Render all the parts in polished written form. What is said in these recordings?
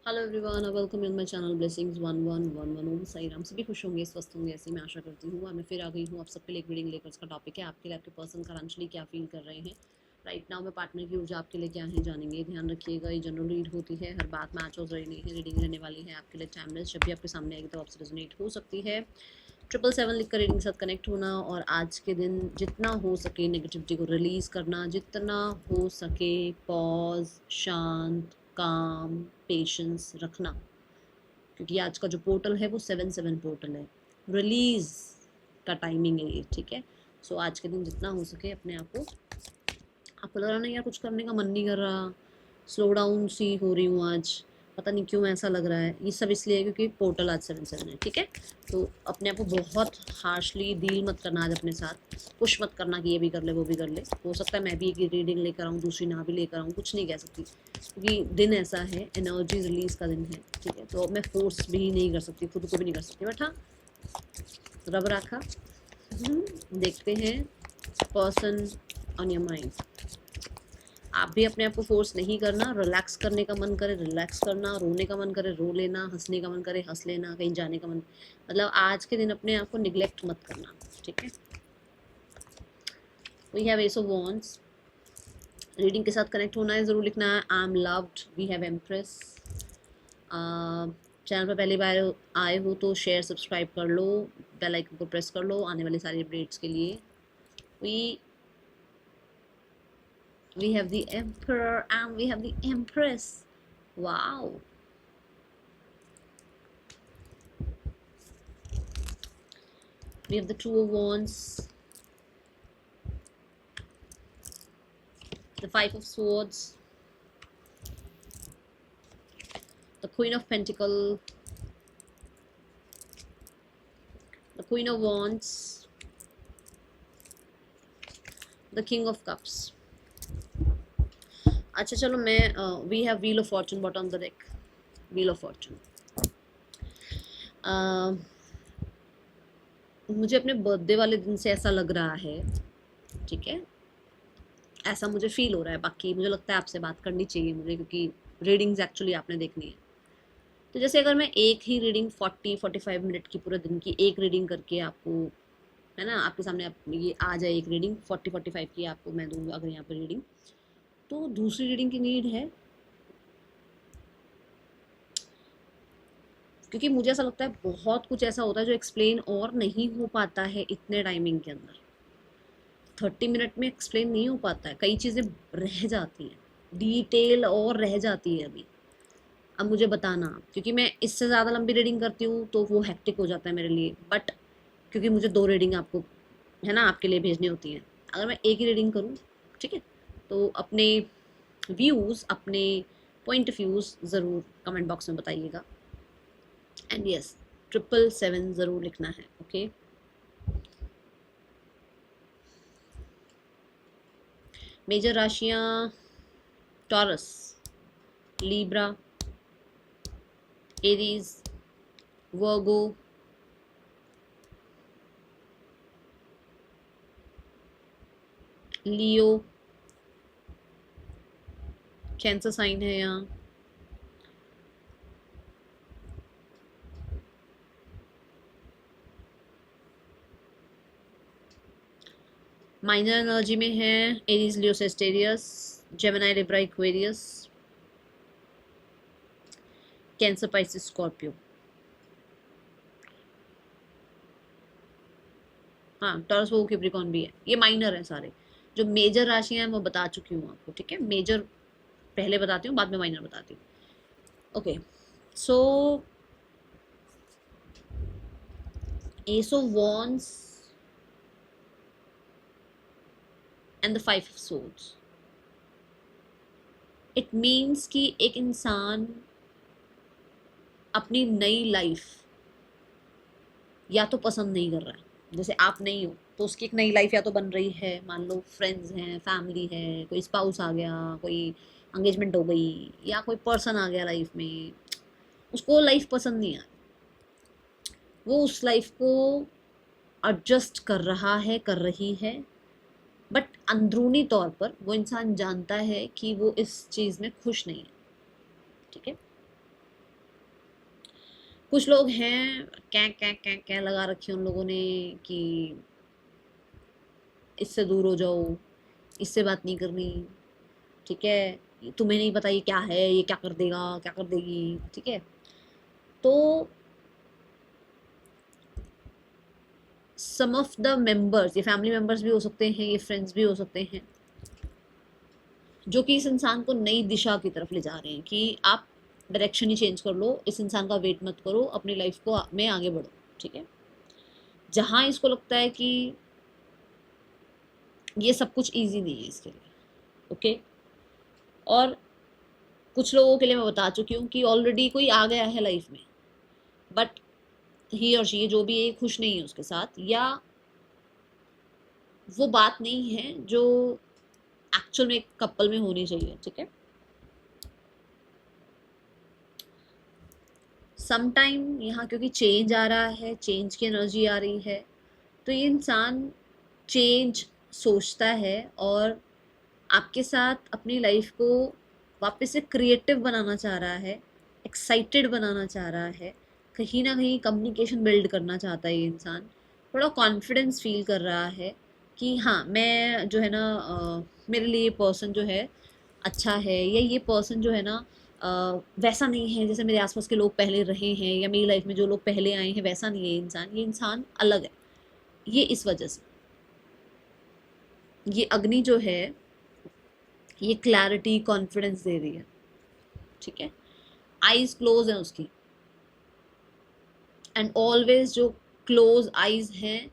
Hello everyone, welcome in my channel blessings 1111। ओम साई राम। सभी खुश होंगे, स्वस्थ होंगे, ऐसी मैं आशा करती हूँ। और मैं फिर आ गई हूँ आप सबके लिए एक रीडिंग लेकर। उसका टॉपिक है आपके लिए आपके पर्सन करंटली क्या फील कर रहे हैं राइट नाउ में। पार्टनर की ऊर्जा आपके लिए क्या है जानेंगे। ध्यान रखिएगा, ये जनरल रीड होती है, हर बात मैच हो रही नहीं है। रीडिंग रहने वाली है आपके लिए टाइमलेस। जब भी आपके सामने आएगी तो आपसे रेजोनेट हो सकती है। 777 लिख कर रीडिंग के साथ कनेक्ट होना और आज के दिन जितना हो सके नेगेटिविटी को रिलीज़ करना, जितना हो सके पॉज, शांत, काम, पेशेंस रखना, क्योंकि आज का जो पोर्टल है वो 7-7 पोर्टल है। रिलीज का टाइमिंग है ये, ठीक है। सो आज के दिन जितना हो सके अपने आप को, आपको लग रहा नहीं यार कुछ करने का मन नहीं कर रहा, स्लो डाउन सी हो रही हूँ आज, पता नहीं क्यों ऐसा लग रहा है, ये सब इसलिए है क्योंकि पोर्टल आज 7-7 है, ठीक है। तो अपने आप को बहुत हार्शली डील मत करना आज अपने साथ, पुश मत करना कि ये भी कर ले वो भी कर ले। हो सकता है मैं भी एक रीडिंग लेकर आऊँ, दूसरी ना भी लेकर आऊँ, कुछ नहीं कह सकती क्योंकि दिन ऐसा है, एनर्जी रिलीज का दिन है, ठीक है। तो अब मैं फोर्स भी नहीं कर सकती, खुद को भी नहीं कर सकती। बट हाँ, रब रखा। देखते हैं पर्सन ऑन योर माइंड। आप भी अपने आप को फोर्स नहीं करना। रिलैक्स करने का मन करे रिलैक्स करना, रोने का मन करे रो लेना, हंसने का मन करे हंस लेना, कहीं जाने का मन, मतलब आज के दिन अपने आप को निगलेक्ट मत करना, ठीक है। We have ace of wands. Reading के साथ कनेक्ट होना है, ज़रूर लिखना है I am loved. We have empress. Channel पर पहली बार आए हो तो शेयर सब्सक्राइब कर लो, बेल आइकन को प्रेस कर लो आने वाली सारी अपडेट्स के लिए। We have the emperor and we have the empress. Wow. We have the two of wands, the 5 of swords, the queen of pentacles, the queen of wands, the king of cups. अच्छा चलो मैं we have wheel of fortune bottom of the deck. Wheel of fortune, मुझे अपने birthday वाले दिन से ऐसा लग रहा है, ठीक है, ऐसा मुझे फील हो रहा है। बाकी मुझे लगता है आपसे बात करनी चाहिए मुझे, क्योंकि रीडिंग्स एक्चुअली आपने देखनी है। तो जैसे अगर मैं एक ही रीडिंग 40-45 मिनट की, पूरे दिन की एक रीडिंग करके आपको, है ना, आपके सामने आप ये आ जाए एक रीडिंग 40-45 की आपको मैं दूंगा अगर यहाँ पर रीडिंग, तो दूसरी रीडिंग की नीड है, क्योंकि मुझे ऐसा लगता है बहुत कुछ ऐसा होता है जो एक्सप्लेन और नहीं हो पाता है इतने टाइमिंग के अंदर। 30 मिनट में एक्सप्लेन नहीं हो पाता है, कई चीज़ें रह जाती हैं, डिटेल और रह जाती है अभी। अब मुझे बताना, क्योंकि मैं इससे ज़्यादा लंबी रीडिंग करती हूँ तो वो हेक्टिक हो जाता है मेरे लिए। बट क्योंकि मुझे 2 रीडिंग आपको, है ना, आपके लिए भेजनी होती हैं, अगर मैं एक ही रीडिंग करूँ, ठीक है, तो अपने व्यूज़, अपने पॉइंट ऑफ व्यूज़ ज़रूर कमेंट बॉक्स में बताइएगा। एंड यस, 777 ज़रूर लिखना है, ओके। मेजर राशियाँ Taurus, Libra, Aries, Virgo, Leo, Cancer sign है यहाँ, माइनर एनर्जी में है Aries, Leo, Sagittarius, Gemini, Libra, Aquarius, Cancer, Pisces, Scorpio. हाँ, टॉरस, वो कैप्रिकॉर्न भी है, ये माइनर है सारे। जो मेजर राशियां हैं वो बता चुकी हूँ आपको, ठीक है। मेजर पहले बताती हूँ, बाद में माइनर बताती हूँ, okay. So S of wands and the 5 of swords, it means कि एक इंसान अपनी नई लाइफ या तो पसंद नहीं कर रहा है, जैसे आप नहीं हो तो उसकी एक नई लाइफ या तो बन रही है, मान लो फ्रेंड्स हैं, फैमिली है, कोई स्पाउस आ गया, कोई एंगेजमेंट हो गई, या कोई पर्सन आ गया लाइफ में, उसको लाइफ पसंद नहीं आ रही, वो उस लाइफ को एडजस्ट कर रहा है, कर रही है। बट अंदरूनी तौर पर वो इंसान जानता है कि वो इस चीज़ में खुश नहीं है, ठीक है। कुछ लोग हैं क्या क्या क्या क्या लगा रखी है उन लोगों ने कि इससे दूर हो जाओ, इससे बात नहीं करनी, ठीक है, तुम्हें नहीं पता ये क्या है, ये क्या कर देगा, क्या कर देगी, ठीक है। तो सम ऑफ द मेंबर्स, ये फैमिली मेंबर्स भी हो सकते हैं, ये फ्रेंड्स भी हो सकते हैं, जो कि इस इंसान को नई दिशा की तरफ ले जा रहे हैं कि आप डायरेक्शन ही चेंज कर लो, इस इंसान का वेट मत करो, अपनी लाइफ को में आगे बढ़ो, ठीक है। जहां इसको लगता है कि ये सब कुछ ईजी नहीं है इसके लिए, ओके। और कुछ लोगों के लिए मैं बता चुकी हूँ कि ऑलरेडी कोई आ गया है लाइफ में, बट ही और शी जो भी है खुश नहीं है उसके साथ, या वो बात नहीं है जो एक्चुअल में एक कपल में होनी चाहिए, ठीक है। सम टाइम यहाँ क्योंकि चेंज आ रहा है, चेंज की एनर्जी आ रही है, तो ये इंसान चेंज सोचता है और आपके साथ अपनी लाइफ को वापस से क्रिएटिव बनाना चाह रहा है, एक्साइटेड बनाना चाह रहा है, कहीं ना कहीं कम्युनिकेशन बिल्ड करना चाहता है ये इंसान, थोड़ा कॉन्फिडेंस फील कर रहा है कि हाँ मैं जो है ना मेरे लिए ये पर्सन जो है अच्छा है, या ये पर्सन जो है ना वैसा नहीं है जैसे मेरे आसपास के लोग पहले रहे हैं, या मेरी लाइफ में जो लोग पहले आए हैं वैसा नहीं है इंसान, ये इंसान अलग है। ये इस वजह से ये अग्नि जो है ये क्लैरिटी कॉन्फिडेंस दे रही है, ठीक है। आईज क्लोज है उसकी, एंड ऑलवेज जो क्लोज आईज हैं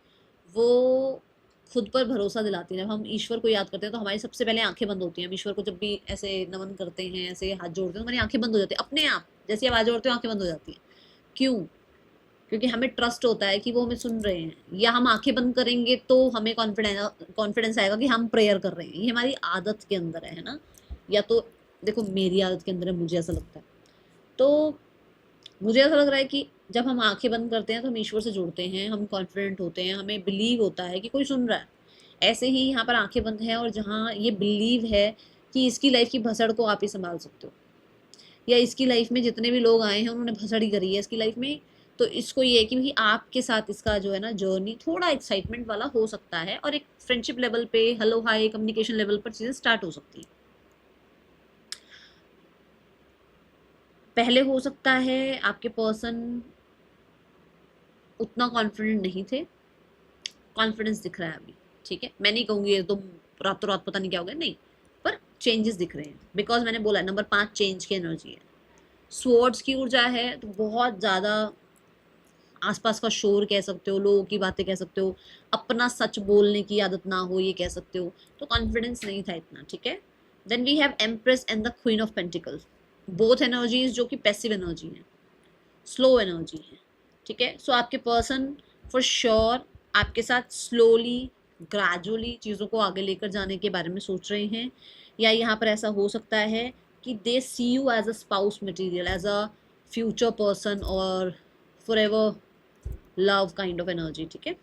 वो खुद पर भरोसा दिलाती हैं। जब हम ईश्वर को याद करते हैं तो हमारी सबसे पहले आंखें बंद होती हैं। हम ईश्वर को जब भी ऐसे नमन करते हैं, ऐसे हाथ जोड़ते हैं, तो हमारी आंखें बंद हो जाती हैं अपने आप, जैसे आवाज जोड़ते हो आंखें बंद हो जाती हैं। क्यों? क्योंकि हमें ट्रस्ट होता है कि वो हमें सुन रहे हैं, या हम आंखें बंद करेंगे तो हमें कॉन्फिडेंस आएगा कि हम प्रेयर कर रहे हैं। ये हमारी आदत के अंदर है ना। या तो देखो मेरी आदत के अंदर है, मुझे ऐसा लगता है। तो मुझे ऐसा लग रहा है कि जब हम आंखें बंद करते हैं तो हम ईश्वर से जुड़ते हैं, हम कॉन्फिडेंट होते हैं, हमें बिलीव होता है कि कोई सुन रहा है। ऐसे ही यहाँ पर आंखें बंद हैं और जहाँ ये बिलीव है कि इसकी लाइफ की भसड़ को आप ही संभाल सकते हो, या इसकी लाइफ में जितने भी लोग आए हैं उन्होंने भसड़ी करी है इसकी लाइफ में, तो इसको ये है कि भाई आपके साथ इसका जो है ना जर्नी थोड़ा एक्साइटमेंट वाला हो सकता है, और एक फ्रेंडशिप लेवल पे हेलो हाय कम्युनिकेशन लेवल पर चीज़ें स्टार्ट हो सकती है। पहले हो सकता है आपके पर्सन उतना कॉन्फिडेंट नहीं थे, कॉन्फिडेंस दिख रहा है अभी, ठीक है। मैं नहीं कहूँगी ये तो रातों रात पता नहीं क्या हो गया, नहीं, पर चेंजेस दिख रहे हैं, बिकॉज मैंने बोला नंबर 5 चेंज की एनर्जी है। स्वॉर्ड्स की ऊर्जा है, तो बहुत ज़्यादा आसपास का शोर कह सकते हो, लोगों की बातें कह सकते हो, अपना सच बोलने की आदत ना हो ये कह सकते हो, तो कॉन्फिडेंस नहीं था इतना, ठीक है। Then we have empress and the queen of pentacles, both energies जो कि पैसिव एनर्जी है, स्लो एनर्जी है, ठीक है। सो आपके पर्सन फॉर श्योर आपके साथ स्लोली ग्रेजुअली चीज़ों को आगे लेकर जाने के बारे में सोच रहे हैं, या यहाँ पर ऐसा हो सकता है कि they see you as a spouse material, as a future person, और forever love kind of energy, ठीक है।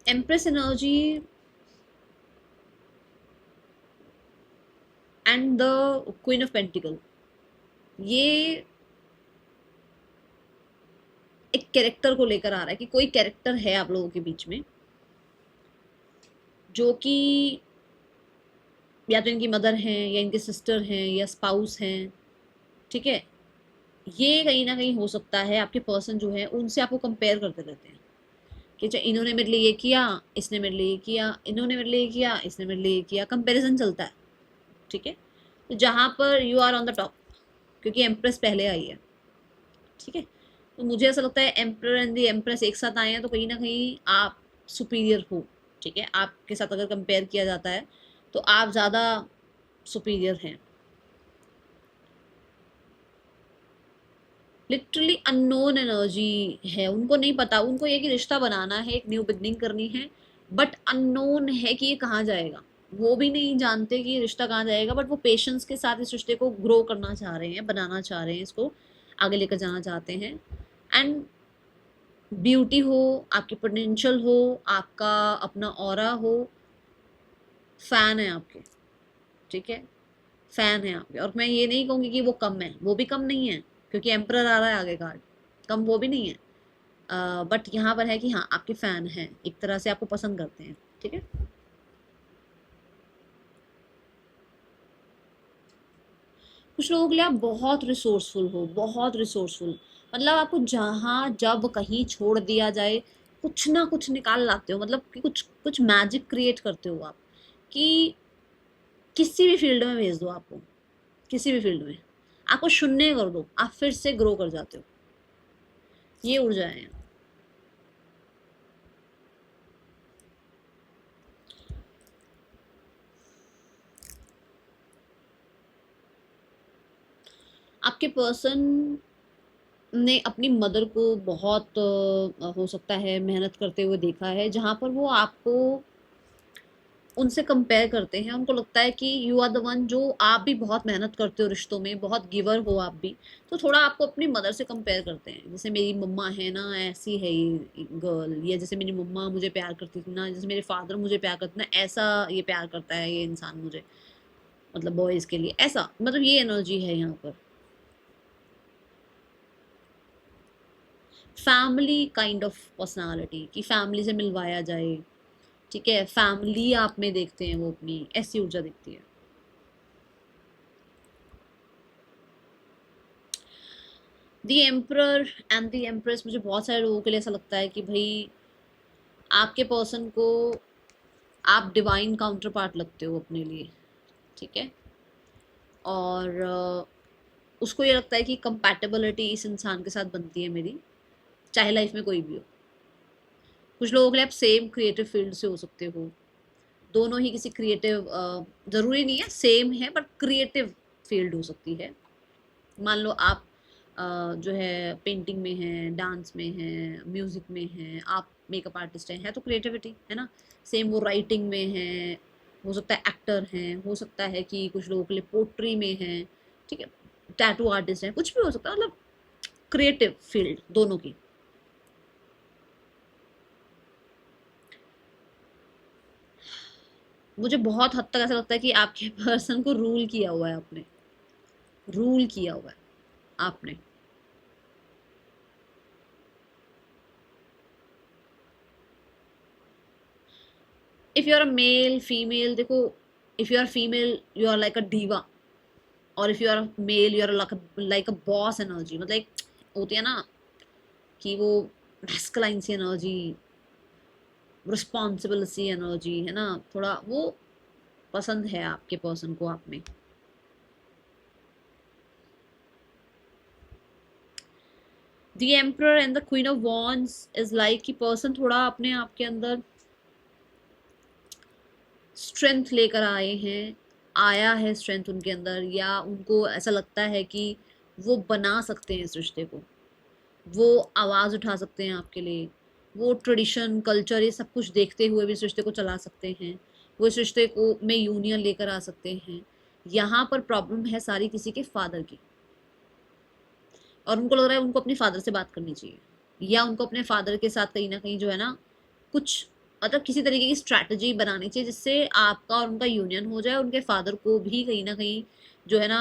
Empress energy and the queen of pentacle, ये एक कैरेक्टर को लेकर आ रहा है कि कोई कैरेक्टर है आप लोगों के बीच में जो कि या तो इनकी मदर हैं, या इनके सिस्टर हैं, या स्पाउस हैं, ठीक है। ये कहीं ना कहीं हो सकता है आपके पर्सन जो है उनसे आपको कंपेयर करते रहते हैं कि अच्छा इन्होंने मेरे लिए ये किया, इसने मेरे लिए ये किया, इन्होंने मेरे लिए ये किया, इसने मेरे लिए ये किया, कंपेरिजन चलता है, ठीक है। तो जहाँ पर you are on the top, क्योंकि एम्प्रेस पहले आई है, ठीक है। तो मुझे ऐसा लगता है एम्पर एंड द एम्प्रेस एक साथ आए हैं, तो कहीं ना कहीं आप सुपीरियर हो, ठीक है। आपके साथ अगर कंपेयर किया जाता है तो आप ज़्यादा सुपीरियर हैं। लिटरली अननोन एनर्जी है, उनको नहीं पता, उनको ये कि रिश्ता बनाना है, एक न्यू बिगनिंग करनी है, बट अननोन है कि ये कहाँ जाएगा। वो भी नहीं जानते कि ये रिश्ता कहाँ जाएगा, बट वो पेशेंस के साथ इस रिश्ते को ग्रो करना चाह रहे हैं, बनाना चाह रहे हैं, इसको आगे लेकर जाना चाहते हैं। एंड ब्यूटी हो, आपकी पोटेंशियल हो, आपका अपना ऑरा हो, फैन है आपके, ठीक है, फैन है आपके। और मैं ये नहीं कहूँगी कि वो कम है, वो भी कम नहीं है, क्योंकि एम्परर आ रहा है आगे कार्ड, कम वो भी नहीं है। बट यहाँ पर है कि हाँ आपके फैन हैं, एक तरह से आपको पसंद करते हैं, ठीक है। कुछ लोगों के लिए आप बहुत रिसोर्सफुल हो, बहुत रिसोर्सफुल, मतलब आपको जहाँ जब कहीं छोड़ दिया जाए कुछ ना कुछ निकाल लाते हो, मतलब कि कुछ कुछ मैजिक क्रिएट करते हो आप, कि किसी भी फील्ड में भेज दो आपको, किसी भी फील्ड में आपको शून्य कर दो, आप फिर से ग्रो कर जाते हो, ये ऊर्जा है। आपके पर्सन ने अपनी मदर को बहुत हो सकता है मेहनत करते हुए देखा है, जहाँ पर वो आपको उनसे कंपेयर करते हैं, उनको लगता है कि यू आर द वन, जो आप भी बहुत मेहनत करते हो रिश्तों में, बहुत गिवर हो आप भी, तो थोड़ा आपको अपनी मदर से कंपेयर करते हैं, जैसे मेरी मम्मा है ना, ऐसी है ये गर्ल, या जैसे मेरी मम्मा मुझे प्यार करती थी ना, जैसे मेरे फादर मुझे प्यार करते ना, ऐसा ये प्यार करता है ये इंसान मुझे, मतलब बॉयज़ के लिए ऐसा, मतलब ये एनर्जी है यहाँ पर। फैमिली काइंड ऑफ पर्सनालिटी, कि फैमिली से मिलवाया जाए, ठीक है, फैमिली आप में देखते हैं वो अपनी, ऐसी ऊर्जा दिखती है। दी एम्परर एंड दी एम्प्रेस, मुझे बहुत सारे लोगों के लिए ऐसा लगता है कि भाई आपके पर्सन को आप डिवाइन काउंटर पार्ट लगते हो अपने लिए, ठीक है, और उसको ये लगता है कि कंपैटिबिलिटी इस इंसान के साथ बनती है मेरी, चाहे लाइफ में कोई भी हो। कुछ लोगों के लिए आप सेम क्रिएटिव फील्ड से हो सकते हो, दोनों ही किसी क्रिएटिव, ज़रूरी नहीं है सेम है, बट क्रिएटिव फील्ड हो सकती है। मान लो आप जो है पेंटिंग में हैं, डांस में हैं, म्यूज़िक में हैं, आप मेकअप आर्टिस्ट हैं, है तो क्रिएटिविटी, है ना। सेम वो राइटिंग में हैं, हो सकता है एक्टर हैं, हो सकता है कि कुछ लोगों के लिए पोट्री में हैं, ठीक है, टैटू आर्टिस्ट हैं, कुछ भी हो सकता है, मतलब क्रिएटिव फील्ड दोनों की। मुझे बहुत हद तक ऐसा लगता है कि आपके पर्सन को रूल किया हुआ है आपने, रूल किया हुआ है आपने। If you are a male female, देखो, if you are female you are like a diva, और if you are male you are like a boss energy, मतलब एक होती है ना कि वो मैस्कुलाइन सी एनर्जी, रिस्पॉन्सिबल सी एनर्जी, है ना, थोड़ा वो पसंद है आपके पर्सन को आप में। The emperor and the queen of wands is like कि पर्सन थोड़ा अपने आप के अंदर स्ट्रेंथ लेकर आए हैं, आया है स्ट्रेंथ उनके अंदर, या उनको ऐसा लगता है कि वो बना सकते हैं इस रिश्ते को, वो आवाज़ उठा सकते हैं आपके लिए, वो ट्रेडिशन कल्चर ये सब कुछ देखते हुए भी इस रिश्ते को चला सकते हैं, वो इस रिश्ते को में यूनियन लेकर आ सकते हैं। यहाँ पर प्रॉब्लम है सारी किसी के फादर की, और उनको लग रहा है उनको अपने फादर से बात करनी चाहिए, या उनको अपने फादर के साथ कहीं ना कहीं जो है ना कुछ, मतलब किसी तरीके की स्ट्रैटेजी बनानी चाहिए जिससे आपका और उनका यूनियन हो जाए, उनके फादर को भी कहीं ना कहीं जो है ना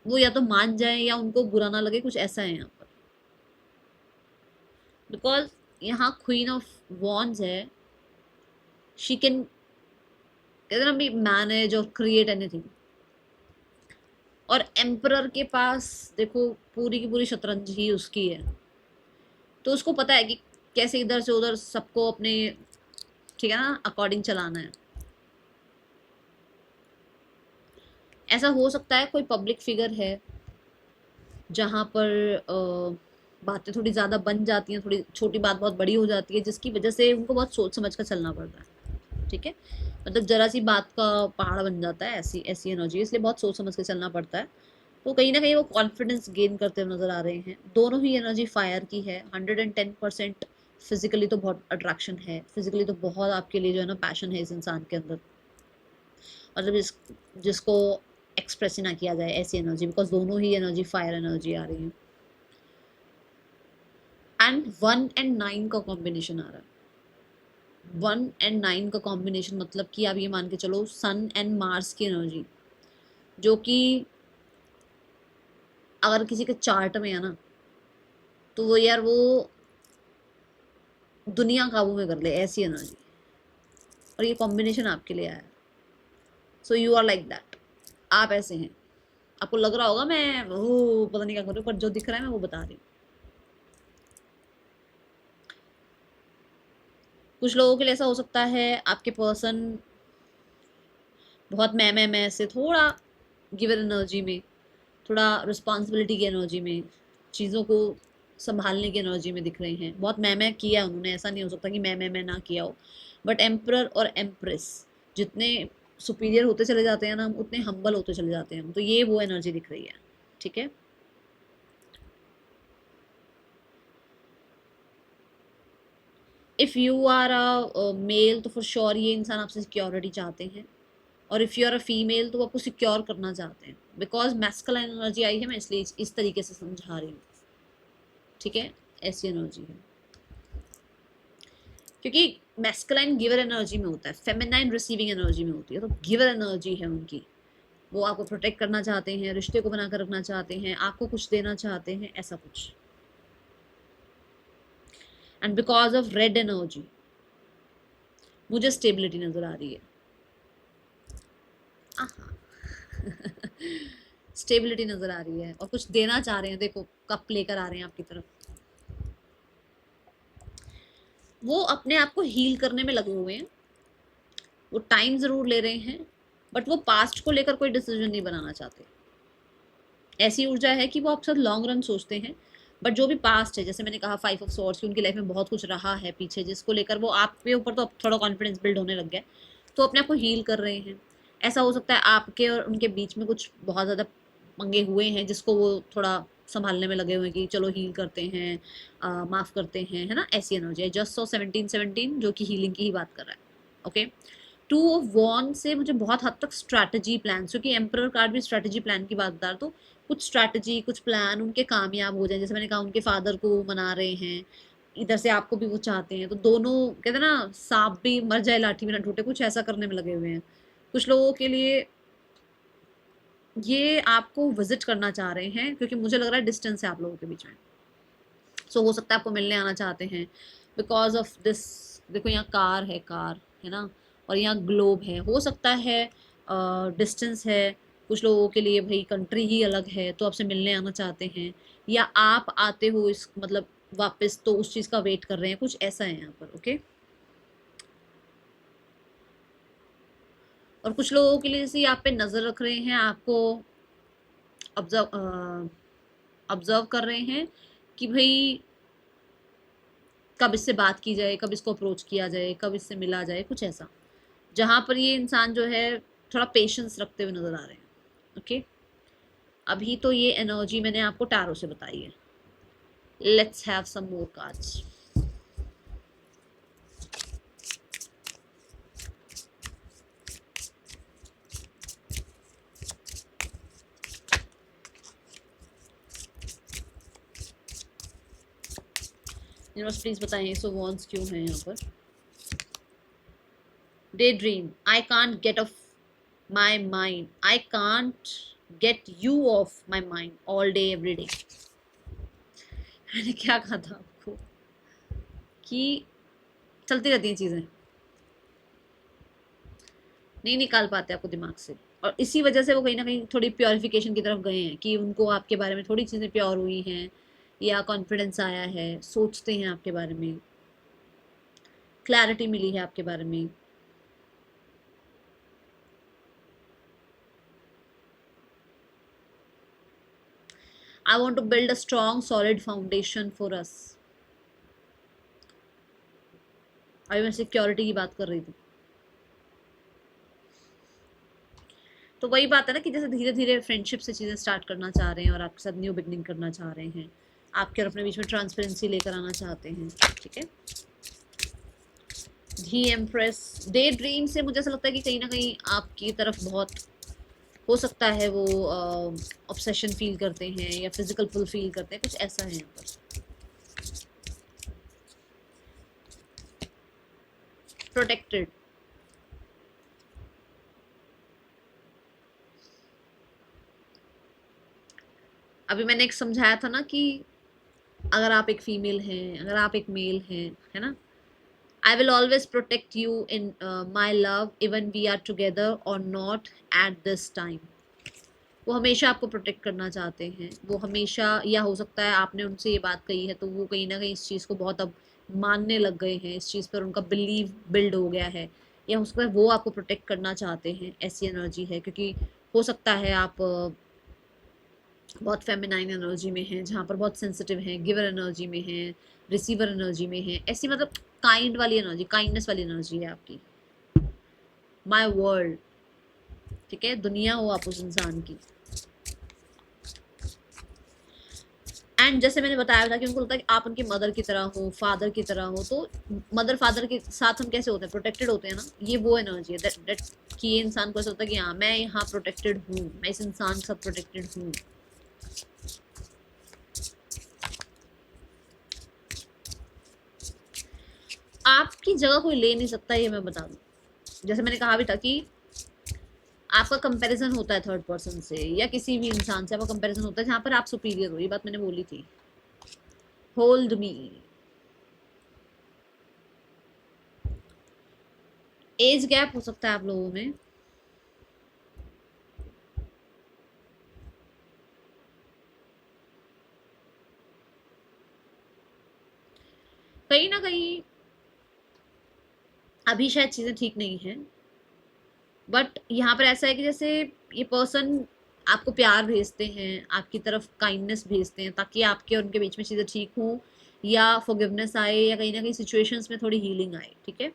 वो या तो मान जाए या उनको बुरा ना लगे, कुछ ऐसा है यहाँ पर। बिकॉज यहाँ क्वीन ऑफ वॉन्ड्स है, शी कैन, कहते हैं ना भी, मैनेज और क्रिएट एनीथिंग। और एम्परर के पास देखो पूरी की पूरी शतरंज ही उसकी है, तो उसको पता है कि कैसे इधर से उधर सबको अपने, ठीक है ना, अकॉर्डिंग चलाना है। ऐसा हो सकता है कोई पब्लिक फिगर है जहाँ पर बातें थोड़ी ज़्यादा बन जाती हैं, थोड़ी छोटी बात बहुत बड़ी हो जाती है, जिसकी वजह से उनको बहुत सोच समझ कर चलना पड़ता है, ठीक है, मतलब जरा सी बात का पहाड़ बन जाता है, ऐसी ऐसी एनर्जी, इसलिए बहुत सोच समझ के चलना पड़ता है। तो कहीं ना कहीं वो कॉन्फिडेंस गेन करते हुए नजर आ रहे हैं, दोनों ही एनर्जी फायर की है, 110%। फिजिकली तो बहुत अट्रैक्शन है, फिजिकली तो बहुत आपके लिए जो है ना पैशन है इस इंसान के अंदर, मतलब जिसको एक्सप्रेस ही ना किया जाए ऐसी एनर्जी, बिकॉज दोनों ही एनर्जी फायर एनर्जी आ रही है। एंड 1 एंड 9 का कॉम्बिनेशन आ रहा है। 1 एंड 9 का कॉम्बिनेशन मतलब कि आप ये मान के चलो सन एंड मार्स की एनर्जी, जो कि अगर किसी के चार्ट में है ना, तो वो यार वो दुनिया काबू में कर ले, ऐसी एनर्जी। और ये कॉम्बिनेशन आपके लिए आया है। So you are like that, आप ऐसे हैं। आपको लग रहा होगा मैं वो पता नहीं क्या कर रही हूँ, पर जो दिख रहा है मैं वो बता रही हूँ। कुछ लोगों के लिए ऐसा हो सकता है आपके पर्सन बहुत मैं से थोड़ा गिवर एनर्जी में, थोड़ा रिस्पॉन्सिबिलिटी की एनर्जी में, चीज़ों को संभालने की एनर्जी में दिख रहे हैं। बहुत मैं किया उन्होंने, ऐसा नहीं हो सकता कि मैं ना किया हो। बट एम्परर और एम्प्रेस जितने सुपीरियर होते चले जाते हैं ना, हम उतने हम्बल होते चले जाते हैं हम। तो ये वो एनर्जी दिख रही है, ठीक है। If you are a male तो फॉर श्योर ये इंसान आपसे सिक्योरिटी चाहते हैं, और if you are a female तो वो आपको सिक्योर करना चाहते हैं। बिकॉज मैस्कुलाइन एनर्जी आई है, मैं इसलिए इस तरीके से समझा रही हूँ, ठीक है। ऐसी एनर्जी है, क्योंकि मैस्कुलाइन गिवर एनर्जी में होता है, फेमिनाइन रिसीविंग एनर्जी में होती है। तो गिवर एनर्जी है उनकी, वो आपको प्रोटेक्ट करना चाहते हैं, रिश्ते को बनाकर रखना चाहते हैं, आपको कुछ देना चाहते हैं, ऐसा कुछ। And because of red energy मुझे स्टेबिलिटी नजर आ रही है। स्टेबिलिटी नजर आ रही है और कुछ देना चाह रहे हैं। देखो कप लेकर आ रहे हैं आपकी तरफ। वो अपने आप को हील करने में लगे हुए हैं, वो टाइम जरूर ले रहे हैं, बट वो पास्ट को लेकर कोई डिसीजन नहीं बनाना चाहते। ऐसी ऊर्जा है कि वो आपके साथ लॉन्ग रन सोचते हैं, बट जो भी पास्ट है, जैसे मैंने कहा 5 ऑफ सॉर्ड्स की, उनकी लाइफ में बहुत कुछ रहा है पीछे, जिसको लेकर वो आपके ऊपर तो थोड़ा कॉन्फिडेंस बिल्ड होने लग गया, तो अपने आप को हील कर रहे हैं। ऐसा हो सकता है आपके और उनके बीच में कुछ बहुत ज़्यादा पंगे हुए हैं, जिसको वो थोड़ा संभालने में लगे हुए हैं कि चलो हील करते हैं, माफ़ करते हैं, है ना। ऐसी एनर्जी है। जस्ट सो 17 जो कि हीलिंग की ही बात कर रहा है, ओके। 2 ऑफ वॉन्ड से मुझे बहुत हद तक स्ट्रैटेजी प्लान, क्योंकि एम्परर कार्ड भी स्ट्रैटेजी प्लान की बात बता, तो कुछ स्ट्रैटेजी, कुछ प्लान उनके कामयाब हो जाए। जैसे मैंने कहा उनके फादर को मना रहे हैं, इधर से आपको भी वो चाहते हैं, तो दोनों कहते हैं ना सांप भी मर जाए लाठी में ना टूटे, कुछ ऐसा करने में लगे हुए हैं। कुछ लोगों के लिए ये आपको विजिट करना चाह रहे हैं, क्योंकि मुझे लग रहा है डिस्टेंस है आप लोगों के बीच में। सो हो सकता है आपको मिलने आना चाहते हैं बिकॉज ऑफ दिस। देखो यहाँ कार है ना, और यहाँ ग्लोब है। हो सकता है डिस्टेंस है, कुछ लोगों के लिए भाई कंट्री ही अलग है, तो आपसे मिलने आना चाहते हैं, या आप आते हो इस मतलब वापस, तो उस चीज़ का वेट कर रहे हैं, कुछ ऐसा है यहाँ पर, ओके। और कुछ लोगों के लिए जैसे आप पे नज़र रख रहे हैं, आपको ऑब्जर्व ऑब्जर्व कर रहे हैं कि भाई कब इससे बात की जाए, कब इसको अप्रोच किया जाए, कब इससे मिला जाए, कुछ ऐसा। जहाँ पर ये इंसान जो है थोड़ा पेशेंस रखते हुए नजर आ रहे हैं, ओके। अभी तो ये एनर्जी मैंने आपको टैरो से बताई है। Let's have some more cards. Universe please बताएं सो वॉन्स क्यों है यहाँ पर। Daydream, I can't get off my mind, I can't get you off my mind all day every day. मैंने क्या कहा था आपको कि चलती रहती हैं चीज़ें, नहीं निकाल पाते आपको दिमाग से, और इसी वजह से वो कहीं ना कहीं थोड़ी प्योरिफिकेशन की तरफ गए हैं, कि उनको आपके बारे में थोड़ी चीज़ें प्योर हुई हैं, या कॉन्फिडेंस आया है, सोचते हैं आपके बारे में, क्लैरिटी मिली है आपके बारे में। I want to build a strong solid foundation for us. अभी मैं सिक्योरिटी की बात कर रही थी। तो वही बात है ना कि जैसे धीरे धीरे फ्रेंडशिप से चीज़ें स्टार्ट करना चाह रहे हैं, और आपके साथ न्यू बिगनिंग करना चाह रहे हैं, आपके और अपने बीच में ट्रांसपेरेंसी लेकर आना चाहते हैं, ठीक है। धी एम्प्रेस, डे ड्रीम से मुझे ऐसा लगता है कि कहीं ना कहीं आपकी तरफ बहुत हो सकता है वो ऑब्सेशन फील करते हैं, या फिजिकल पुल फील करते हैं, कुछ ऐसा है यहाँ पर। प्रोटेक्टेड। अभी मैंने एक समझाया था ना कि अगर आप एक फीमेल हैं, अगर आप एक मेल हैं, है ना, I will always protect you in my love even we are together और नॉट एट दिस टाइम। वो हमेशा आपको प्रोटेक्ट करना चाहते हैं, वो हमेशा, या हो सकता है आपने उनसे ये बात कही है तो वो कहीं ना कहीं इस चीज़ को बहुत अब मानने लग गए हैं, इस चीज़ पर उनका बिलीव बिल्ड हो गया है, या हो सकता है वो आपको प्रोटेक्ट करना चाहते हैं, ऐसी एनर्जी है। क्योंकि हो सकता है आप बहुत फेमिनाइन एनर्जी में हैं, जहाँ पर बहुत सेंसिटिव हैं, गिवर एनर्जी में हैं, रिसीवर एनर्जी में हैं, ऐसी मतलब काइंड वाली एनर्जी, काइंडनेस वाली एनर्जी है आपकी। माई वर्ल्ड, ठीक है, दुनिया हो आप उस इंसान की। एंड जैसे मैंने बताया था कि उनको लगता है कि आप उनकी मदर की तरह हो, फादर की तरह हो, तो मदर फादर के साथ हम कैसे होते हैं, प्रोटेक्टेड होते हैं ना। ये वो एनर्जी है दैट कि ये इंसान को ऐसा होता है कि हाँ मैं यहाँ प्रोटेक्टेड हूँ, मैं इस इंसान के साथ प्रोटेक्टेड हूँ। आपकी जगह कोई ले नहीं सकता, ये मैं बता दूं। जैसे मैंने कहा भी था कि आपका कंपैरिजन होता है थर्ड पर्सन से या किसी भी इंसान से, आपका कंपैरिजन होता है जहां पर आप सुपीरियर हो, ये बात मैंने बोली थी। Hold me. एज गैप हो सकता है आप लोगों में, कहीं ना कहीं अभी शायद चीजें ठीक नहीं है, बट यहाँ पर ऐसा है कि जैसे ये पर्सन आपको प्यार भेजते हैं, आपकी तरफ काइंडनेस भेजते हैं ताकि आपके और उनके बीच में चीजें ठीक हों, या फॉरगिवनेस आए, या कहीं ना कहीं सिचुएशंस में थोड़ी हीलिंग आए, ठीक है।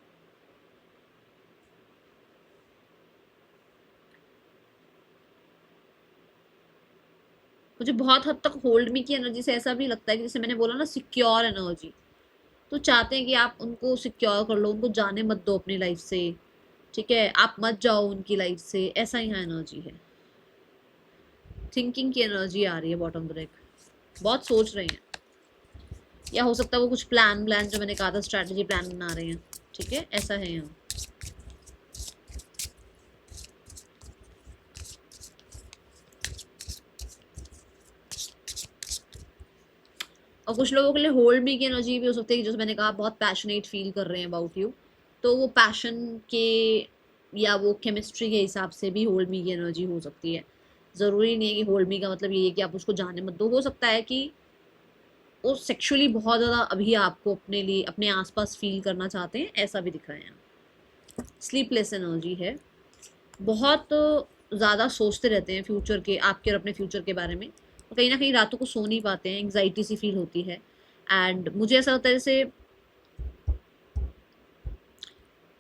मुझे बहुत हद तक होल्ड मी की एनर्जी से ऐसा भी लगता है कि जैसे मैंने बोला ना, सिक्योर एनर्जी, तो चाहते हैं कि आप उनको सिक्योर कर लो, उनको जाने मत दो अपनी लाइफ से, ठीक है, आप मत जाओ उनकी लाइफ से, ऐसा यहाँ एनर्जी है। थिंकिंग की एनर्जी आ रही है बॉटम ब्रेक, बहुत सोच रहे हैं, या हो सकता है वो कुछ प्लान प्लान जो मैंने कहा था, स्ट्रैटेजी प्लान बना रहे हैं, ठीक है, ऐसा है यहाँ। और कुछ लोगों के लिए होल्ड मी की एनर्जी भी हो सकती है कि जैसे मैंने कहा बहुत पैशनेट फील कर रहे हैं अबाउट यू, तो वो पैशन के या वो केमिस्ट्री के हिसाब से भी होल्ड मी की एनर्जी हो सकती है। ज़रूरी नहीं है कि होल्ड मी का मतलब ये है कि आप उसको जाने मत दो, हो सकता है कि वो सेक्सुअली बहुत ज़्यादा अभी आपको अपने लिए अपने आसपास फील करना चाहते हैं, ऐसा भी दिख रहे हैं। स्लीपलेस एनर्जी है, बहुत ज़्यादा सोचते रहते हैं फ्यूचर के, आपके और अपने फ्यूचर के बारे में, तो कहीं ना कहीं रातों को सो नहीं पाते हैं, एंग्जाइटी सी फील होती है। एंड मुझे ऐसा लगता है जैसे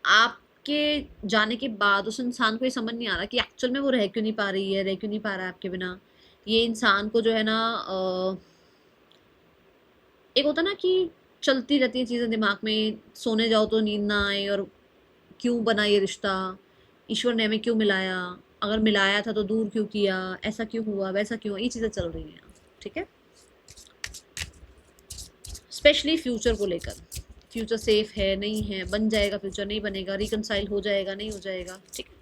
आपके जाने के बाद उस इंसान को ये समझ नहीं आ रहा कि एक्चुअल में वो रह क्यों नहीं पा रही है, रह क्यों नहीं पा रहा है आपके बिना। ये इंसान को जो है ना, एक होता ना कि चलती रहती है चीज़ें दिमाग में, सोने जाओ तो नींद ना आए, और क्यों बना ये रिश्ता, ईश्वर ने हमें क्यों मिलाया, अगर मिलाया था तो दूर क्यों किया, ऐसा क्यों हुआ, वैसा क्यों, ये चीज़ें चल रही हैं, ठीक है। स्पेशली फ्यूचर को लेकर, फ्यूचर सेफ है नहीं है, बन जाएगा फ्यूचर नहीं बनेगा, रिकनसाइल हो जाएगा नहीं हो जाएगा, ठीक है।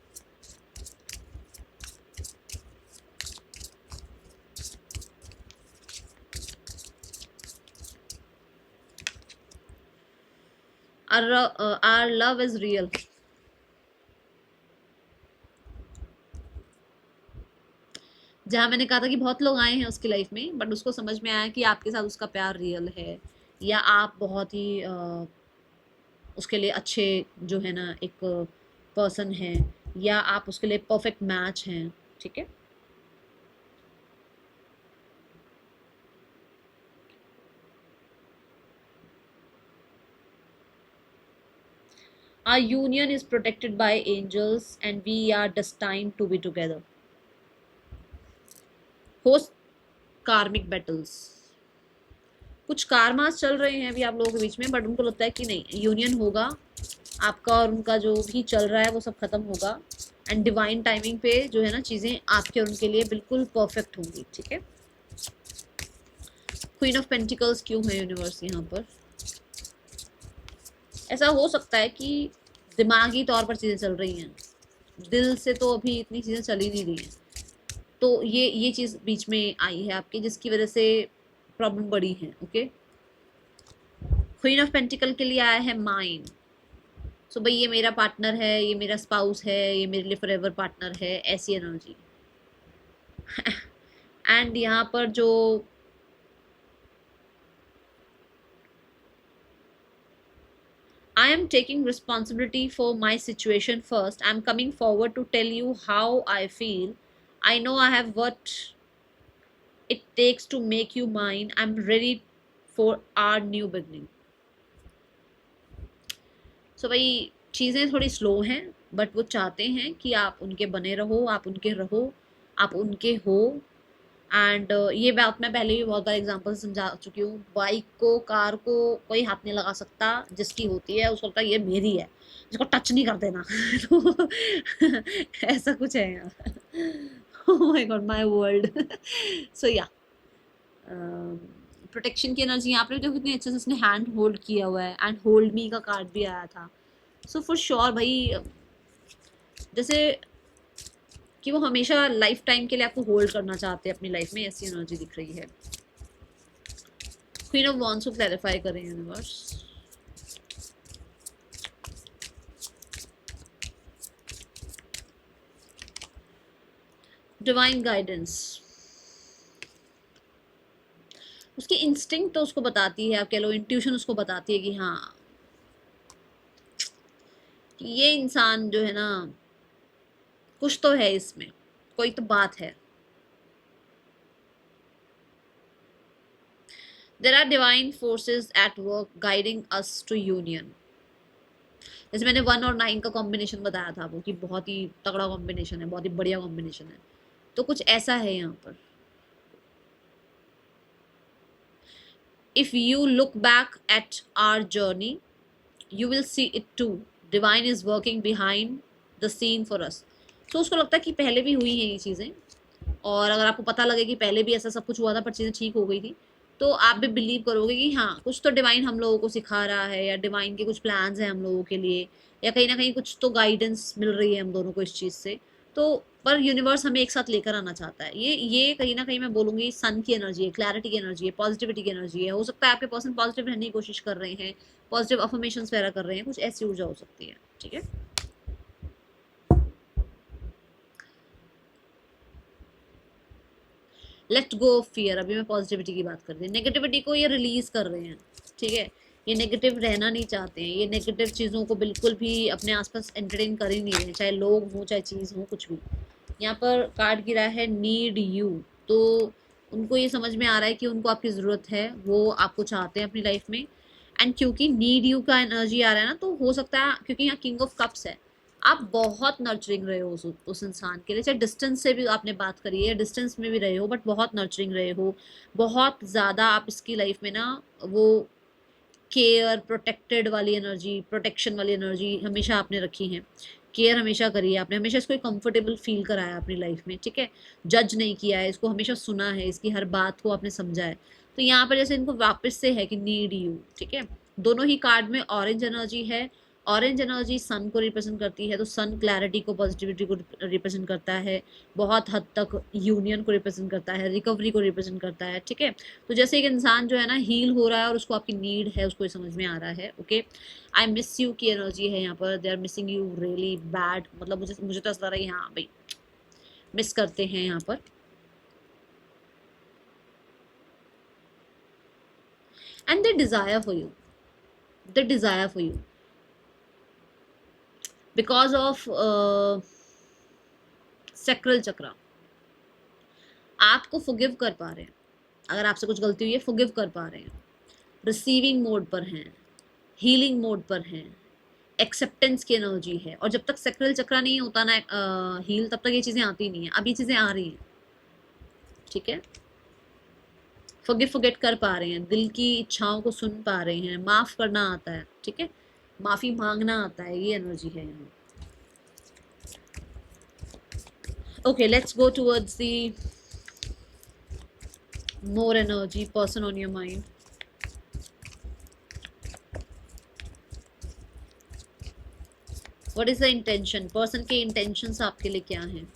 our love is real। जहाँ मैंने कहा था कि बहुत लोग आए हैं उसकी लाइफ में, बट उसको समझ में आया कि आपके साथ उसका प्यार रियल है, या आप बहुत ही उसके लिए अच्छे जो है ना एक पर्सन है, या आप उसके लिए परफेक्ट मैच हैं, ठीक है। Our union is protected by angels and we are destined to be together। Host कार्मिक बैटल्स, कुछ कारमास चल रहे हैं अभी आप लोगों के बीच में, बट उनको लगता है कि नहीं, यूनियन होगा आपका और उनका, जो भी चल रहा है वो सब खत्म होगा, एंड डिवाइन टाइमिंग पे जो है ना चीज़ें आपके और उनके लिए बिल्कुल परफेक्ट होंगी, ठीक है। क्वीन ऑफ पेंटिकल्स क्यों है यूनिवर्स यहाँ पर? ऐसा हो सकता है कि दिमागी तौर पर चीज़ें चल रही हैं, दिल से तो अभी इतनी चीज़ें चल ही नहीं रही हैं। तो ये चीज़ बीच में आई है आपकी, जिसकी वजह से प्रॉब्लम बड़ी है। ओके, क्वीन ऑफ पेंटिकल के लिए आया है माइंड। सो भाई ये मेरा पार्टनर है, ये मेरा स्पाउस है, ये मेरे लिए फॉरएवर पार्टनर है, ऐसी एनर्जी। एंड यहाँ पर जो I am taking responsibility for my situation first. I'm coming forward to tell you how I feel. I know I have what it takes to make you mine. I'm ready for our new beginning. So भाई चीज़ें थोड़ी slow हैं, but वो चाहते हैं कि आप उनके बने रहो, आप उनके रहो, आप उनके हो। एंड ये बात मैं पहले भी बहुत बार एग्जांपल समझा चुकी हूँ। बाइक को, कार को कोई हाथ नहीं लगा सकता, जिसकी होती है उसको लगता है ये मेरी है, जिसको टच नहीं कर देना। तो ऐसा कुछ है यहाँ। Oh my god, my world. So या प्रोटेक्शन की एनर्जी यहाँ पर देखो कितनी अच्छे से उसने हैंड होल्ड किया हुआ है, एंड होल्ड मी का कार्ड भी आया था। सो फॉर श्योर भाई, जैसे कि वो हमेशा लाइफ टाइम के लिए आपको होल्ड करना चाहते हैं अपनी लाइफ में, ऐसी एनर्जी दिख रही है। क्वीन ऑफ वॉन्ड्स को क्लैरिफाई करें यूनिवर्स। डिवाइन गाइडेंस, उसकी इंस्टिंक्ट तो उसको बताती है, आप कह लो इंट्यूशन उसको बताती है कि हाँ ये इंसान जो है ना, कुछ तो है इसमें, कोई तो बात है। There are divine forces at work guiding us to union. जैसे मैंने 1 और 9 का कॉम्बिनेशन बताया था वो, कि बहुत ही तगड़ा कॉम्बिनेशन है, बहुत ही बढ़िया कॉम्बिनेशन है। तो कुछ ऐसा है यहाँ पर। If you look back at our journey, you will see it too. Divine is working behind the scene for us. तो उसको लगता है कि पहले भी हुई हैं ये चीज़ें, और अगर आपको पता लगे कि पहले भी ऐसा सब कुछ हुआ था पर चीज़ें ठीक हो गई थी, तो आप भी बिलीव करोगे कि हाँ कुछ तो डिवाइन हम लोगों को सिखा रहा है, या डिवाइन के कुछ प्लान्स हैं हम लोगों के लिए, या कहीं ना कहीं कुछ तो गाइडेंस मिल रही है हम दोनों को इस चीज़ से। तो पर यूनिवर्स हमें एक साथ लेकर आना चाहता है। ये कहीं ना कहीं मैं बोलूँगी सन की एनर्जी है, क्लैरिटी की एनर्जी है, पॉजिटिविटी की एनर्जी है। हो सकता है आपके पर्सन पॉजिटिव रहने की कोशिश कर रहे हैं, पॉजिटिव अफर्मेशंस वगैरह कर रहे हैं, कुछ ऐसी ऊर्जा हो सकती है। ठीक है, लेट गो ऑफ फियर। अभी मैं पॉजिटिविटी की बात कर रही हूँ, नेगेटिविटी को ये रिलीज कर रहे हैं। ठीक है, ये नेगेटिव रहना नहीं चाहते हैं, ये नेगेटिव चीज़ों को बिल्कुल भी अपने आसपास एंटरटेन कर ही नहीं रहे, चाहे लोग हों चाहे चीज़ हो, कुछ भी। यहाँ पर कार्ड गिरा है नीड यू। तो उनको ये समझ में आ रहा है कि उनको आपकी ज़रूरत है, वो आपको चाहते हैं अपनी लाइफ में। एंड क्योंकि नीड यू का एनर्जी आ रहा है ना, तो हो सकता है क्योंकि यहाँ किंग ऑफ कप्स है, आप बहुत नर्चरिंग रहे हो उस इंसान के लिए, चाहे डिस्टेंस से भी आपने बात करी है, डिस्टेंस में भी रहे हो, बट बहुत नर्चरिंग रहे हो, बहुत ज़्यादा आप इसकी लाइफ में ना वो केयर, प्रोटेक्टेड वाली एनर्जी, प्रोटेक्शन वाली एनर्जी हमेशा आपने रखी है, केयर हमेशा करी है आपने, हमेशा इसको कंफर्टेबल फील कराया अपनी लाइफ में। ठीक है, जज नहीं किया है इसको, हमेशा सुना है, इसकी हर बात को आपने समझा है। तो यहाँ पर जैसे इनको वापस से है कि नीड यू। ठीक है, दोनों ही कार्ड में ऑरेंज एनर्जी है। ऑरेंज एनर्जी सन को रिप्रेजेंट करती है, तो सन क्लैरिटी को, पॉजिटिविटी को रिप्रेजेंट करता है, बहुत हद तक यूनियन को रिप्रेजेंट करता है, रिकवरी को रिप्रेजेंट करता है। ठीक है, तो जैसे एक इंसान जो है ना हील हो रहा है और उसको आपकी नीड है, उसको ये समझ में आ रहा है। ओके, आई मिस यू की एनर्जी है यहाँ पर, they are missing you really bad. मतलब मुझे तो ऐसा लग रहा है हाँ भाई मिस करते हैं यहाँ पर। And they desire for you, they desire for you because of sacral chakra. आपको फॉरगिव कर पा रहे हैं, अगर आपसे कुछ गलती हुई है फॉरगिव कर पा रहे हैं, रिसीविंग मोड पर हैं, हीलिंग मोड पर हैं, एक्सेप्टेंस की एनर्जी है। और जब तक सैक्रल चक्रा नहीं होता ना हील, तब तक ये चीज़ें आती नहीं है। अब ये चीज़ें आ रही हैं। ठीक है, फॉरगिव फॉरगेट कर पा रहे हैं, दिल की इच्छाओं को सुन पा रहे हैं, माफ़ करना आता है। ठीक है, माफ़ी मांगना आता है, ये एनर्जी है यहाँ। Okay, let's go towards the more energy person on your mind. What is the intention, person के इंटेंशंस आपके लिए क्या हैं,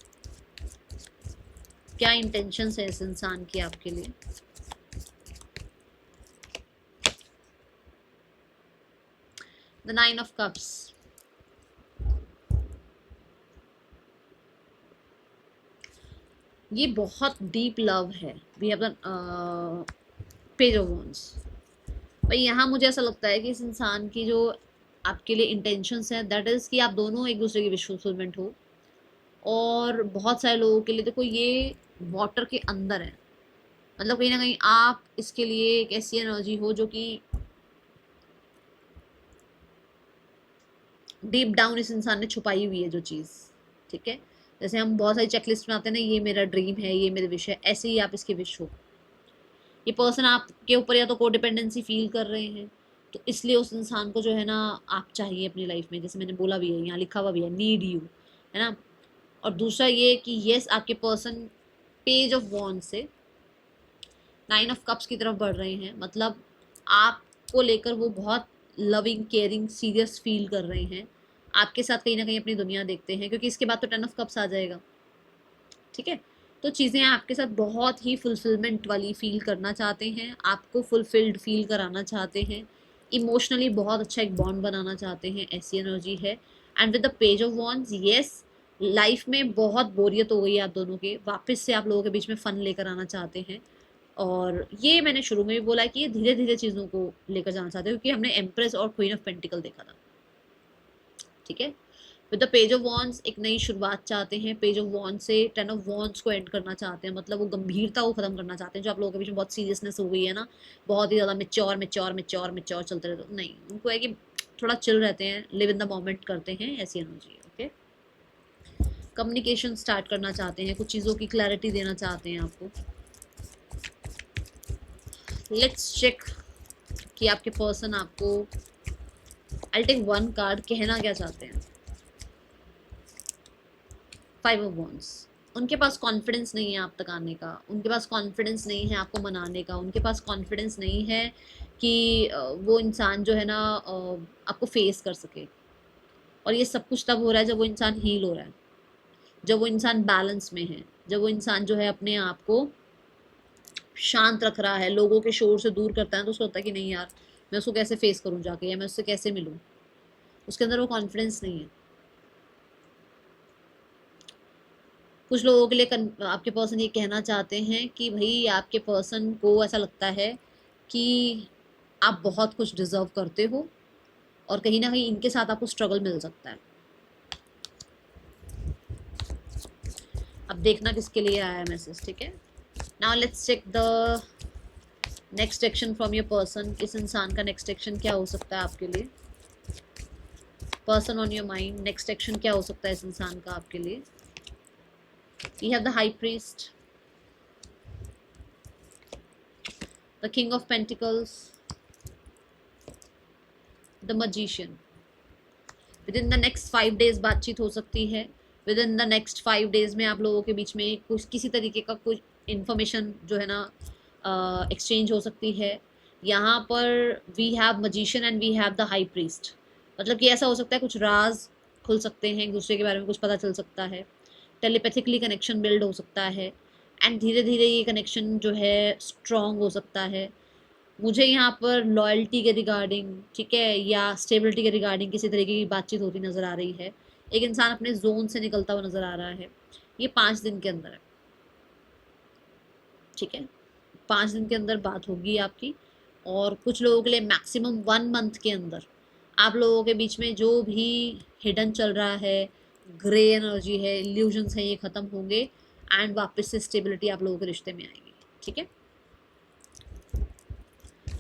क्या इंटेंशंस है इस इंसान की आपके लिए। द 9 ऑफ कप्स, ये बहुत डीप लव है। We have the page of wands. भाई यहाँ मुझे ऐसा लगता है कि इस इंसान की जो आपके लिए इंटेंशंस है दैट इज कि आप दोनों एक दूसरे की विश फुलफिलमेंट हो। और बहुत सारे लोगों के लिए देखो ये वाटर के अंदर है, मतलब कहीं ना कहीं आप इसके लिए एक ऐसी एनर्जी हो जो कि डीप डाउन इस इंसान ने छुपाई हुई है जो चीज़। ठीक है, जैसे हम बहुत सारी चेकलिस्ट में आते हैं ना, ये मेरा ड्रीम है, ये मेरे विश है, ऐसे ही आप इसके विश हो। ये पर्सन आपके ऊपर या तो कोडिपेंडेंसी फील कर रहे हैं, तो इसलिए उस इंसान को जो है ना आप चाहिए अपनी लाइफ में, जैसे मैंने बोला भी है, यहाँ लिखा हुआ भी है, नीड यू, है ना। और दूसरा ये कि यस आपके पर्सन पेज ऑफ वॉन्ड से 9 ऑफ कप्स की तरफ बढ़ रहे हैं, मतलब आपको लेकर वो बहुत लविंग केयरिंग सीरियस फील कर रहे हैं, आपके साथ कहीं ना कहीं अपनी दुनिया देखते हैं, क्योंकि इसके बाद तो 10 ऑफ कप्स आ जाएगा। ठीक है, तो चीज़ें आपके साथ बहुत ही फुलफिलमेंट वाली फील करना चाहते हैं, आपको फुलफिल्ड फील कराना चाहते हैं, इमोशनली बहुत अच्छा एक बॉन्ड बनाना चाहते हैं, ऐसी एनर्जी है। And with the page of wands, yes life में बहुत बोरियत हो गई है आप दोनों के, वापस से आप लोगों के बीच में फन लेकर आना चाहते हैं। और ये मैंने शुरू में भी बोला कि ये धीरे धीरे चीज़ों को लेकर जाना चाहते हैं, क्योंकि हमने एम्प्रेस और क्वीन ऑफ पेंटिकल देखा था। ठीक है, with the page of wands एक नई शुरुआत चाहते हैं, पेज ऑफ वॉन्ड्स से 10 ऑफ वॉन्ड्स को एंड करना चाहते हैं, मतलब वो गंभीरता को खत्म करना चाहते हैं जो आप लोगों के बीच में बहुत सीरियसनेस हो गई है ना, बहुत ही ज़्यादा मेच्योर मेच्योर मेच्योर मेच्योर चलते रहते, नहीं, उनको है कि थोड़ा चिल रहते हैं, लिव इन द मोमेंट करते हैं, ऐसी एनर्जी है। ओके, कम्युनिकेशन स्टार्ट करना चाहते हैं, कुछ चीज़ों की क्लैरिटी देना चाहते हैं आपको। लेट्स चेक कि आपके पर्सन आपको, आई टेक वन कार्ड, कहना क्या चाहते हैं। 5 ऑफ वॉन्ड्स, उनके पास कॉन्फिडेंस नहीं है आप तक आने का, उनके पास कॉन्फिडेंस नहीं है आपको मनाने का, उनके पास कॉन्फिडेंस नहीं है कि वो इंसान जो है ना आपको फेस कर सके। और ये सब कुछ तब हो रहा है जब वो इंसान हील हो रहा है, जब वो इंसान बैलेंस में है, जब वो इंसान जो है अपने आप को शांत रख रहा है, लोगों के शोर से दूर करता है, तो उसको होता है कि नहीं यार मैं उसको कैसे फेस करूं जाके, या मैं उससे कैसे मिलूं, उसके अंदर वो कॉन्फिडेंस नहीं है। कुछ लोगों के लिए आपके पर्सन ये कहना चाहते हैं कि भाई आपके पर्सन को ऐसा लगता है कि आप बहुत कुछ डिजर्व करते हो, और कहीं ना कहीं इनके साथ आपको स्ट्रगल मिल सकता है। अब देखना किसके लिए आया है मैसेज। ठीक है, now let's check the next action from your person. इस इंसान का नेक्स्ट एक्शन क्या हो सकता है आपके लिए, person on your mind, next action क्या हो सकता है इस इंसान का आपके लिए। We have the High Priest, the King of Pentacles, the Magician. Within the next 5 days बातचीत हो सकती है, within the next 5 days में आप लोगों के बीच में कुछ किसी तरीके का कुछ इन्फॉर्मेशन जो है ना एक्सचेंज हो सकती है। यहाँ पर we have magician and we have the high priest, मतलब कि ऐसा हो सकता है कुछ राज खुल सकते हैं, एक दूसरे के बारे में कुछ पता चल सकता है, टेलीपैथिकली कनेक्शन बिल्ड हो सकता है, एंड धीरे धीरे ये कनेक्शन जो है स्ट्रॉन्ग हो सकता है। मुझे यहाँ पर लॉयल्टी के रिगार्डिंग, ठीक है, या स्टेबिलिटी के रिगार्डिंग किसी तरीके की बातचीत होती नज़र आ रही है। एक इंसान अपने जोन से निकलता हुआ नज़र आ रहा है, ये 5 दिन के अंदर है। ठीक है, 5 दिन के अंदर बात होगी आपकी, और कुछ लोगों के लिए मैक्सिमम 1 मंथ के अंदर आप लोगों के बीच में जो भी हिडन चल रहा है, ग्रे एनर्जी है, इल्यूजन्स हैं, ये ख़त्म होंगे, एंड वापस से स्टेबिलिटी आप लोगों के रिश्ते में आएगी। ठीक है,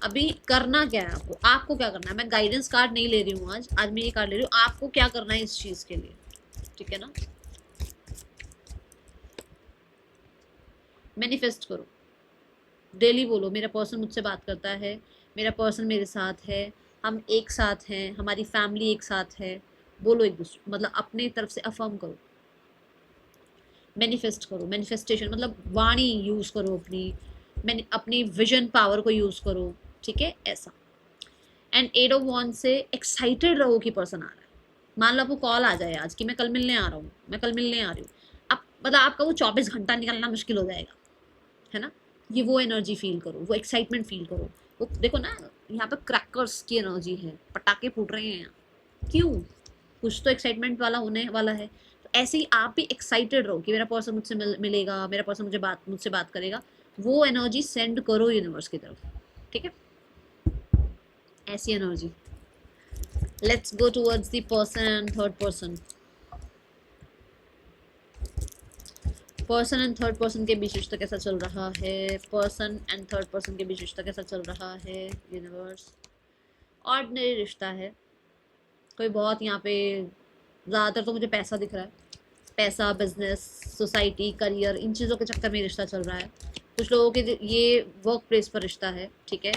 अभी करना क्या है आपको, आपको क्या करना है, मैं गाइडेंस कार्ड नहीं ले रही हूँ, आज मैं ये कार्ड ले रही हूँ, आपको क्या करना है इस चीज़ के लिए। ठीक है ना, मैनिफेस्ट करो, डेली बोलो मेरा पर्सन मुझसे बात करता है, मेरा पर्सन मेरे साथ है, हम एक साथ हैं, हमारी फैमिली एक साथ है, बोलो एक दूसरे, मतलब अपने तरफ से अफर्म करो, मैनिफेस्ट करो। मैनिफेस्टेशन मतलब वाणी यूज़ करो, मैंने अपनी विजन पावर को यूज़ करो। ठीक है, ऐसा। एंड 8 ऑफ वॉन्ड्स से एक्साइटेड रहो कि पर्सन आ रहा है, मान लो आपको कॉल आ जाए आज कि मैं कल मिलने आ रहा हूँ, मैं कल मिलने आ रही हूँ, अब मतलब आपका वो 24 घंटा निकलना मुश्किल हो जाएगा, है ना। ये वो एनर्जी फील करो, वो एक्साइटमेंट फील करो। वो देखो ना, यहाँ पे क्रैकर्स की एनर्जी है, पटाखे फूट रहे हैं यहाँ, क्यों? कुछ तो एक्साइटमेंट वाला होने वाला है। तो ऐसे ही आप भी एक्साइटेड रहो कि मेरा पर्सन मुझसे मिलेगा, मेरा पर्सन मुझसे बात करेगा। वो एनर्जी सेंड करो यूनिवर्स की तरफ, ठीक है, ऐसी energy. Let's go towards the person and third person. Person and third person के बीच रिश्ता कैसा चल रहा है? पर्सन एंड थर्ड पर्सन के बीच रिश्ता कैसा चल रहा है यूनिवर्स? ऑर्डिनरी रिश्ता है, कोई बहुत यहाँ पे, ज़्यादातर तो मुझे पैसा दिख रहा है, पैसा, बिजनेस, सोसाइटी, करियर, इन चीज़ों के चक्कर में रिश्ता चल रहा है। कुछ लोगों के ये वर्क प्लेस पर रिश्ता है, ठीक है।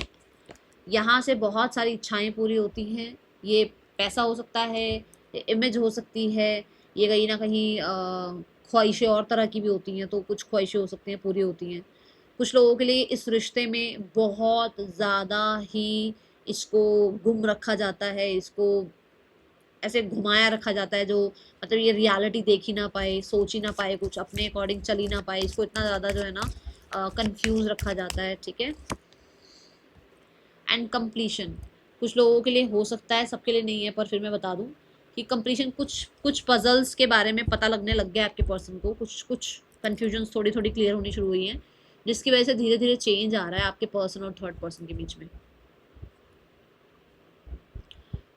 यहाँ से बहुत सारी इच्छाएं पूरी होती हैं। ये पैसा हो सकता है, ये इमेज हो सकती है, ये कहीं ना कहीं ख्वाहिशें और तरह की भी होती हैं, तो कुछ ख्वाहिशें हो सकती हैं पूरी होती हैं। कुछ लोगों के लिए इस रिश्ते में बहुत ज़्यादा ही इसको गुम रखा जाता है, इसको ऐसे घुमाया रखा जाता है, जो मतलब ये रियलिटी देख ही ना पाए, सोच ही ना पाए, कुछ अपने अकॉर्डिंग चल ही ना पाए, इसको इतना ज़्यादा जो है ना कंफ्यूज रखा जाता है, ठीक है। एंड कंप्लीशन कुछ लोगों के लिए हो सकता है, सबके लिए नहीं है, पर फिर मैं बता दूं कि कंप्लीशन, कुछ कुछ पजल्स के बारे में पता लगने लग गया आपके पर्सन को, कुछ कुछ कन्फ्यूजन थोड़ी थोड़ी क्लियर होनी शुरू हुई हैं, जिसकी वजह से धीरे धीरे चेंज आ रहा है आपके पर्सन और थर्ड पर्सन के बीच में।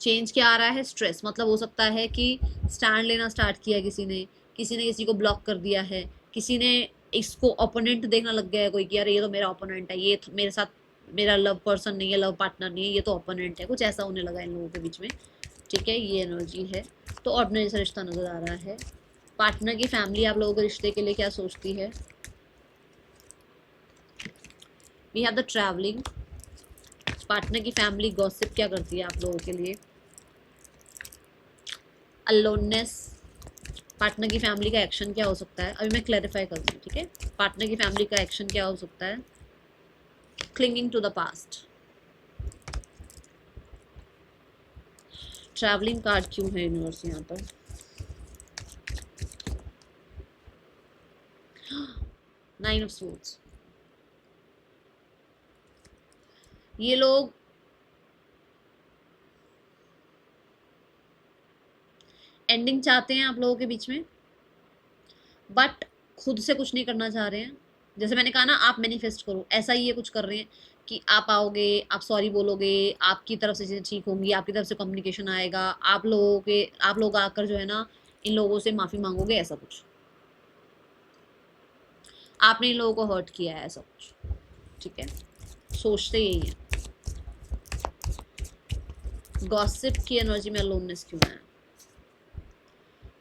चेंज क्या आ रहा है? स्ट्रेस, मतलब हो सकता है कि स्टैंड लेना स्टार्ट किया किसी ने किसी को ब्लॉक कर दिया है, किसी ने इसको ओपोनेंट देखना लग गया है कोई कि यार ये तो मेरा ओपोनेंट है, ये मेरे साथ मेरा लव पर्सन नहीं है, लव पार्टनर नहीं है, ये तो ओपोनेंट है, कुछ ऐसा होने लगा इन लोगों के बीच में, ठीक है। ये एनर्जी है, तो ऑर्डिनरी सा रिश्ता नजर आ रहा है। पार्टनर की फैमिली आप लोगों के रिश्ते के लिए क्या सोचती है? We have the travelling. Partner की फैमिली गॉसिप क्या करती है आप लोगों के लिए? अलोननेस। पार्टनर की फैमिली का एक्शन क्या हो सकता है? अभी मैं क्लैरिफाई करती हूँ, ठीक है। पार्टनर की फैमिली का एक्शन क्या हो सकता है? Clinging to the past. Travelling card क्यों है यूनिवर्स यहाँ पर? Nine of swords. ये लोग एंडिंग चाहते हैं आप लोगों के बीच में, बट खुद से कुछ नहीं करना चाह रहे हैं। जैसे मैंने कहा ना, आप मैनिफेस्ट करो, ऐसा ही ये कुछ कर रहे हैं कि आप आओगे, आप सॉरी बोलोगे, आपकी तरफ से चीज़ें ठीक होंगी, आपकी तरफ से कम्युनिकेशन आएगा, आप लोग आकर जो है ना इन लोगों से माफ़ी मांगोगे, ऐसा कुछ आपने इन लोगों को हर्ट किया है, ऐसा कुछ, ठीक है। सोचते यही है। गॉसिप की एनर्जी में अलोननेस क्यों है?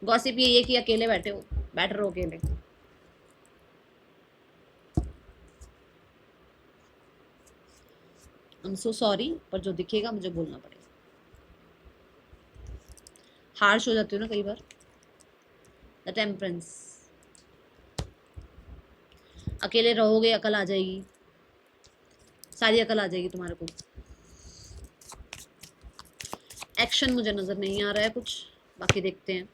गॉसिप यही है कि अकेले बैठे रहो अकेले। आई एम सो सॉरी, पर जो दिखेगा मुझे बोलना पड़ेगा। हार्श हो जाती हूँ ना कई बार। The temperance. अकेले रहोगे, अकल आ जाएगी, सारी अकल आ जाएगी तुम्हारे को। एक्शन मुझे नजर नहीं आ रहा है कुछ, बाकी देखते हैं।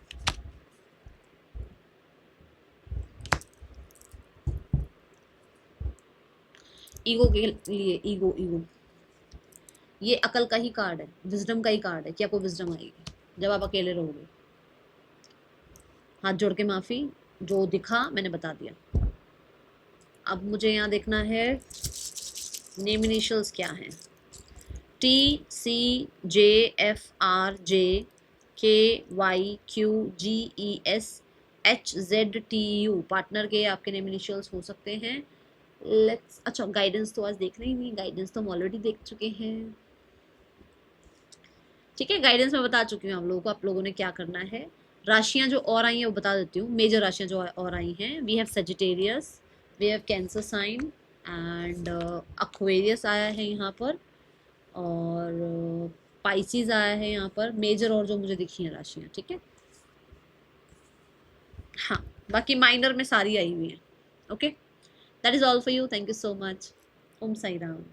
ईगो के लिए, ईगो ईगो, ये अकल का ही कार्ड है, विजडम का ही कार्ड है कि आपको विजडम आएगी जब आप अकेले रहोगे। हाथ जोड़ के माफी, जो दिखा मैंने बता दिया। अब मुझे यहाँ देखना है नेम इनिशियल्स क्या हैं। TCJFRJKYQGESHZTU, पार्टनर के आपके नेम इनिशियल्स हो सकते हैं। लेट्स, अच्छा गाइडेंस तो आज देख रही नहीं, गाइडेंस तो हम ऑलरेडी देख चुके हैं, ठीक है। गाइडेंस में बता चुकी हूँ आप लोगों को, आप लोगों ने क्या करना है। राशियां जो और आई हैं वो बता देती हूँ, मेजर राशियां जो और आई हैं, we have Sagittarius, we have cancer sign and Aquarius आया है यहाँ पर, और पाइसिस आया है यहाँ पर, मेजर और जो मुझे दिखी हैं राशियाँ, ठीक है। हाँ, बाकी माइनर में सारी आई हुई हैं, okay. That is all for you, thank you so much. Om Sai Ram.